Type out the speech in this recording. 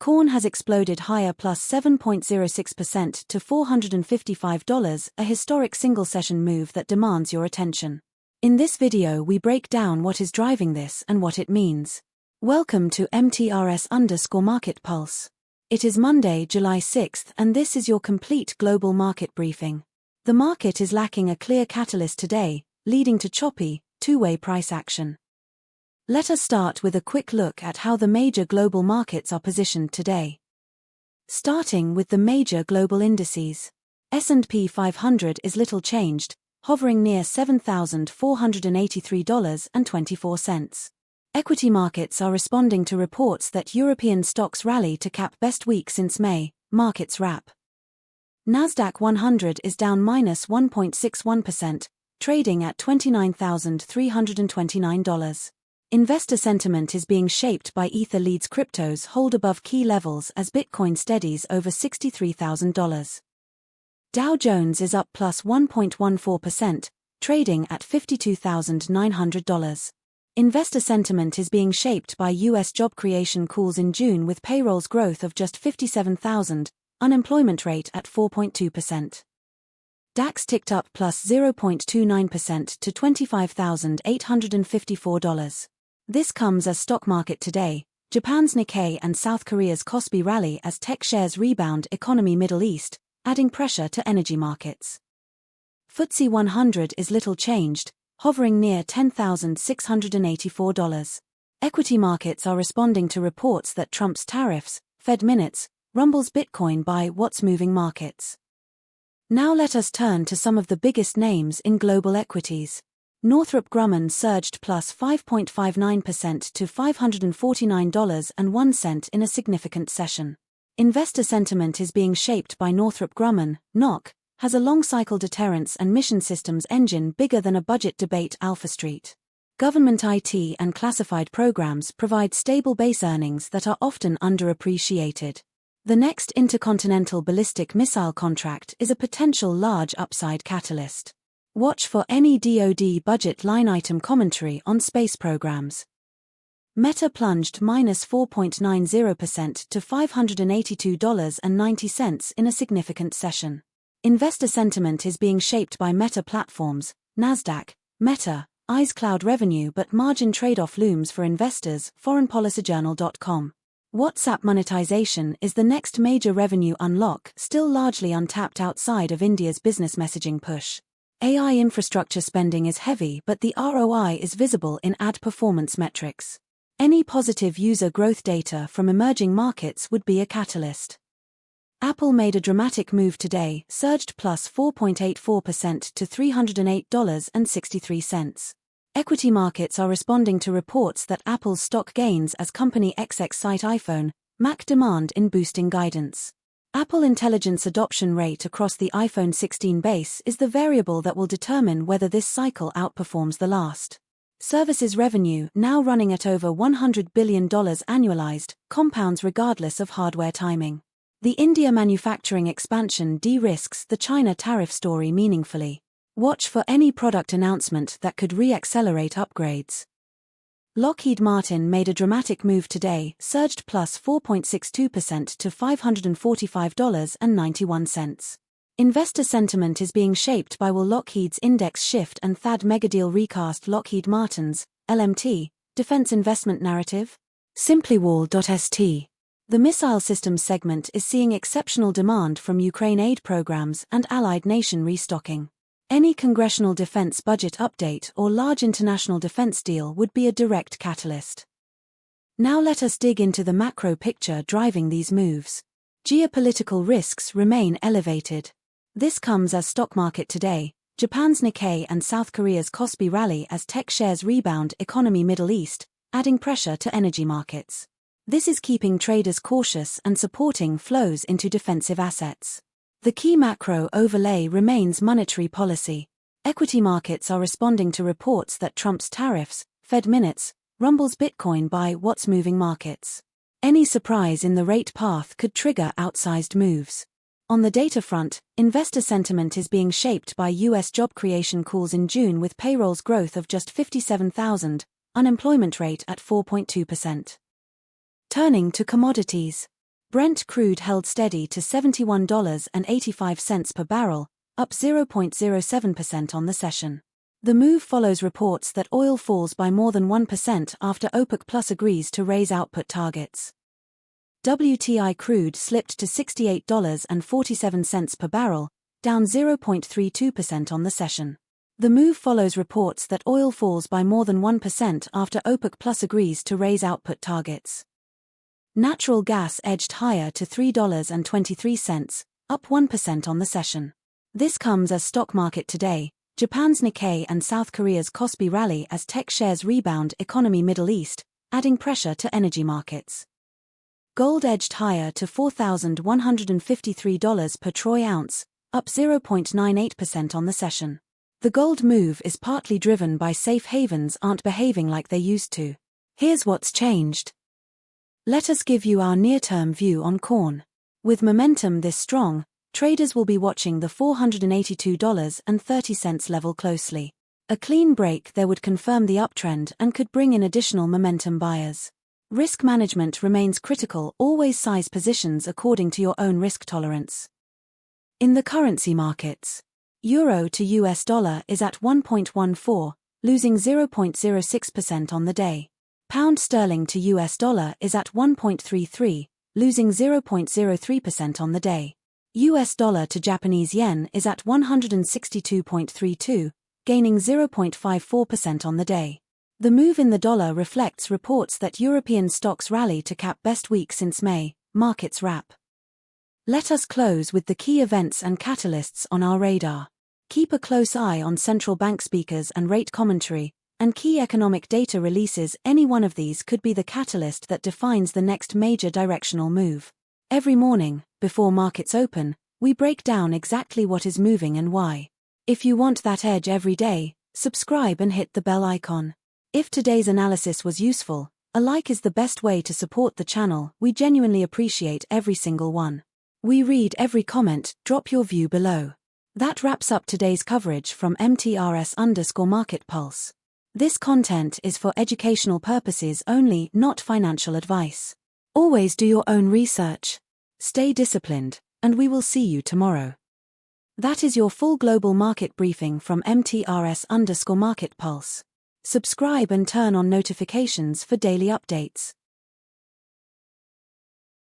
Corn has exploded higher plus 7.06% to $455, a historic single-session move that demands your attention. In this video we break down what is driving this and what it means. Welcome to MTRS_Market Pulse. It is Monday, July 6th, and this is your complete global market briefing. The market is lacking a clear catalyst today, leading to choppy, two-way price action. Let us start with a quick look at how the major global markets are positioned today. Starting with the major global indices. S&P 500 is little changed, hovering near $7,483.24. Equity markets are responding to reports that European stocks rally to cap best week since May, markets wrap. NASDAQ 100 is down -1.61%, trading at $29,329. Investor sentiment is being shaped by Ether leads cryptos hold above key levels as Bitcoin steadies over $63,000. Dow Jones is up +1.14%, trading at $52,900. Investor sentiment is being shaped by U.S. job creation calls in June with payrolls growth of just 57,000, unemployment rate at 4.2%. DAX ticked up +0.29% to $25,854. This comes as stock market today. Japan's Nikkei and South Korea's Kospi rally as tech shares rebound economy Middle East, adding pressure to energy markets. FTSE 100 is little changed, hovering near $10,684. Equity markets are responding to reports that Trump's tariffs, Fed minutes, rumbles Bitcoin by what's moving markets. Now let us turn to some of the biggest names in global equities. Northrop Grumman surged +5.59% to $549.01 in a significant session. Investor sentiment is being shaped by Northrop Grumman, NOC, has a long-cycle deterrence and mission systems engine bigger than a budget debate Alpha Street. Government IT and classified programs provide stable base earnings that are often underappreciated. The next intercontinental ballistic missile contract is a potential large upside catalyst. Watch for any DoD budget line item commentary on space programs. Meta plunged -4.90% to $582.90 in a significant session. Investor sentiment is being shaped by Meta Platforms, NASDAQ, Meta, eyes cloud revenue but margin trade-off looms for investors, foreignpolicyjournal.com. WhatsApp monetization is the next major revenue unlock, still largely untapped outside of India's business messaging push. AI infrastructure spending is heavy but the ROI is visible in ad performance metrics. Any positive user growth data from emerging markets would be a catalyst. Apple made a dramatic move today, surged +4.84% to $308.63. Equity markets are responding to reports that Apple's stock gains as company XX cite iPhone, Mac demand in boosting guidance. Apple Intelligence adoption rate across the iPhone 16 base is the variable that will determine whether this cycle outperforms the last. Services revenue, now running at over $100 billion annualized, compounds regardless of hardware timing. The India manufacturing expansion de-risks the China tariff story meaningfully. Watch for any product announcement that could re-accelerate upgrades. Lockheed Martin made a dramatic move today, surged +4.62% to $545.91. Investor sentiment is being shaped by will Lockheed's index shift and THAAD megadeal recast Lockheed Martin's, LMT, defense investment narrative? Simplywall.st. The missile systems segment is seeing exceptional demand from Ukraine aid programs and allied nation restocking. Any congressional defense budget update or large international defense deal would be a direct catalyst. Now let us dig into the macro picture driving these moves. Geopolitical risks remain elevated. This comes as stock market today. Japan's Nikkei and South Korea's Kospi rally as tech shares rebound economy Middle East, adding pressure to energy markets. This is keeping traders cautious and supporting flows into defensive assets. The key macro overlay remains monetary policy. Equity markets are responding to reports that Trump's tariffs, Fed minutes, rumbles Bitcoin by what's moving markets. Any surprise in the rate path could trigger outsized moves. On the data front, investor sentiment is being shaped by U.S. job creation calls in June with payrolls growth of just 57,000, unemployment rate at 4.2%. Turning to commodities. Brent crude held steady to $71.85 per barrel, up 0.07% on the session. The move follows reports that oil falls by more than 1% after OPEC Plus agrees to raise output targets. WTI crude slipped to $68.47 per barrel, down 0.32% on the session. The move follows reports that oil falls by more than 1% after OPEC Plus agrees to raise output targets. Natural gas edged higher to $3.23, up 1% on the session. This comes as stock market today, Japan's Nikkei and South Korea's Kospi rally as tech shares rebound economy Middle East, adding pressure to energy markets. Gold edged higher to $4,153 per troy ounce, up 0.98% on the session. The gold move is partly driven by safe havens aren't behaving like they used to. Here's what's changed. Let us give you our near-term view on corn. With momentum this strong, traders will be watching the $482.30 level closely. A clean break there would confirm the uptrend and could bring in additional momentum buyers. Risk management remains critical, always size positions according to your own risk tolerance. In the currency markets, Euro to US dollar is at 1.14, losing 0.06% on the day. Pound sterling to US dollar is at 1.33, losing 0.03% on the day. US dollar to Japanese yen is at 162.32, gaining 0.54% on the day. The move in the dollar reflects reports that European stocks rally to cap best week since May, markets wrap. Let us close with the key events and catalysts on our radar. Keep a close eye on central bank speakers and rate commentary, and key economic data releases. Any one of these could be the catalyst that defines the next major directional move. Every morning, before markets open, we break down exactly what is moving and why. If you want that edge every day, subscribe and hit the bell icon. If today's analysis was useful, a like is the best way to support the channel. We genuinely appreciate every single one. We read every comment. Drop your view below. That wraps up today's coverage from MTRS_Market Pulse. This content is for educational purposes only, not financial advice. Always do your own research. Stay disciplined, and we will see you tomorrow. That is your full global market briefing from MTRS_Market Pulse. Subscribe and turn on notifications for daily updates.